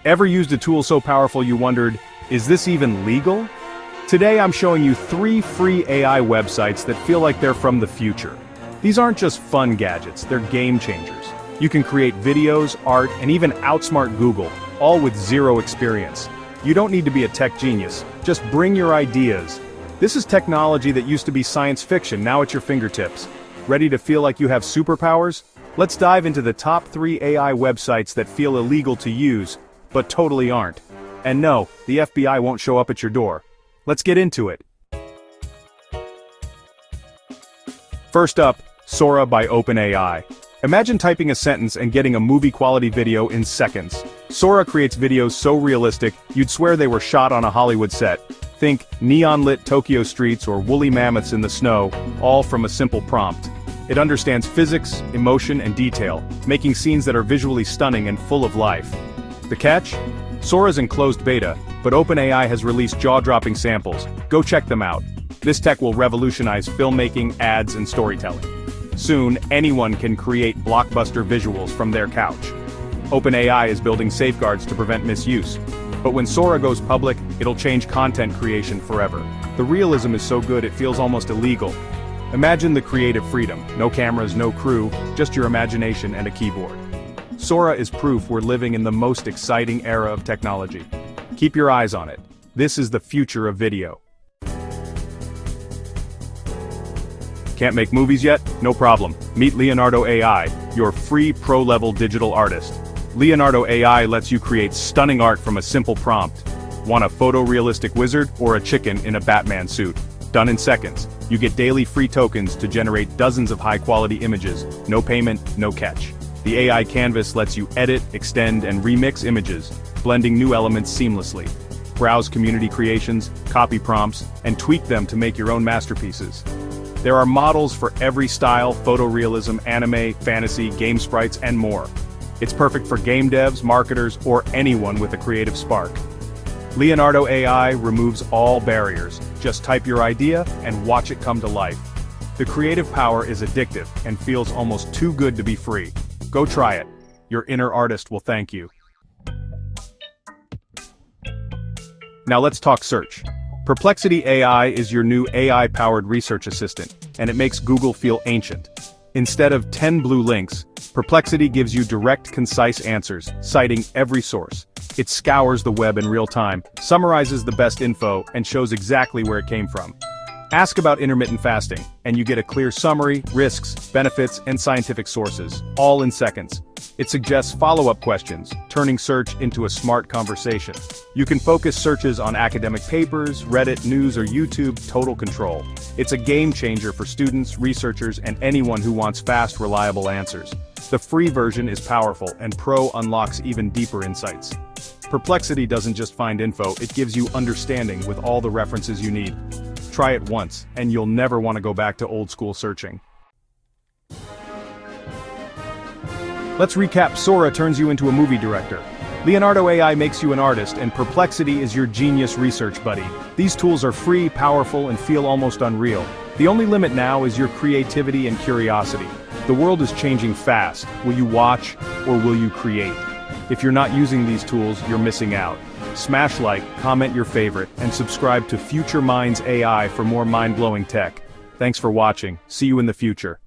Ever used a tool so powerful you wondered, is this even legal? Today I'm showing you 3 free AI websites that feel like they're from the future. These aren't just fun gadgets, they're game changers. You can create videos, art, and even outsmart Google, all with zero experience. You don't need to be a tech genius, just bring your ideas. This is technology that used to be science fiction, now at your fingertips. Ready to feel like you have superpowers? Let's dive into the top 3 AI websites that feel illegal to use, but totally aren't. And no, the FBI won't show up at your door. Let's get into it. First up, Sora by OpenAI. Imagine typing a sentence and getting a movie-quality video in seconds. Sora creates videos so realistic, you'd swear they were shot on a Hollywood set. Think neon-lit Tokyo streets or woolly mammoths in the snow, all from a simple prompt. It understands physics, emotion, and detail, making scenes that are visually stunning and full of life. The catch? Sora's in closed beta, but OpenAI has released jaw-dropping samples. Go check them out. This tech will revolutionize filmmaking, ads, and storytelling. Soon, anyone can create blockbuster visuals from their couch. OpenAI is building safeguards to prevent misuse. But when Sora goes public, it'll change content creation forever. The realism is so good it feels almost illegal. Imagine the creative freedom, no cameras, no crew, just your imagination and a keyboard. Sora is proof we're living in the most exciting era of technology. Keep your eyes on it. This is the future of video. Can't make movies yet? No problem. Meet Leonardo AI, your free pro-level digital artist. Leonardo AI lets you create stunning art from a simple prompt. Want a photorealistic wizard or a chicken in a Batman suit? Done in seconds. You get daily free tokens to generate dozens of high-quality images. No payment, no catch. The AI canvas lets you edit, extend, and remix images, blending new elements seamlessly. Browse community creations, copy prompts, and tweak them to make your own masterpieces. There are models for every style: photorealism, anime, fantasy, game sprites, and more. It's perfect for game devs, marketers, or anyone with a creative spark. Leonardo AI removes all barriers. Just type your idea and watch it come to life. The creative power is addictive and feels almost too good to be free. Go try it. Your inner artist will thank you. Now let's talk search. Perplexity AI is your new AI-powered research assistant, and it makes Google feel ancient. Instead of 10 blue links, Perplexity gives you direct, concise answers, citing every source. It scours the web in real time, summarizes the best info, and shows exactly where it came from. Ask about intermittent fasting, and you get a clear summary, risks, benefits, and scientific sources, all in seconds. It suggests follow-up questions, turning search into a smart conversation. You can focus searches on academic papers, Reddit, news, or YouTube. Total control. It's a game changer for students, researchers, and anyone who wants fast, reliable answers. The free version is powerful, and Pro unlocks even deeper insights. Perplexity doesn't just find info, it gives you understanding with all the references you need. Try it once, and you'll never want to go back to old-school searching. Let's recap. Sora turns you into a movie director. Leonardo AI makes you an artist, and Perplexity is your genius research buddy. These tools are free, powerful, and feel almost unreal. The only limit now is your creativity and curiosity. The world is changing fast. Will you watch, or will you create? If you're not using these tools, you're missing out. Smash like, comment your favorite, and subscribe to Future Minds AI for more mind-blowing tech. Thanks for watching. See you in the future.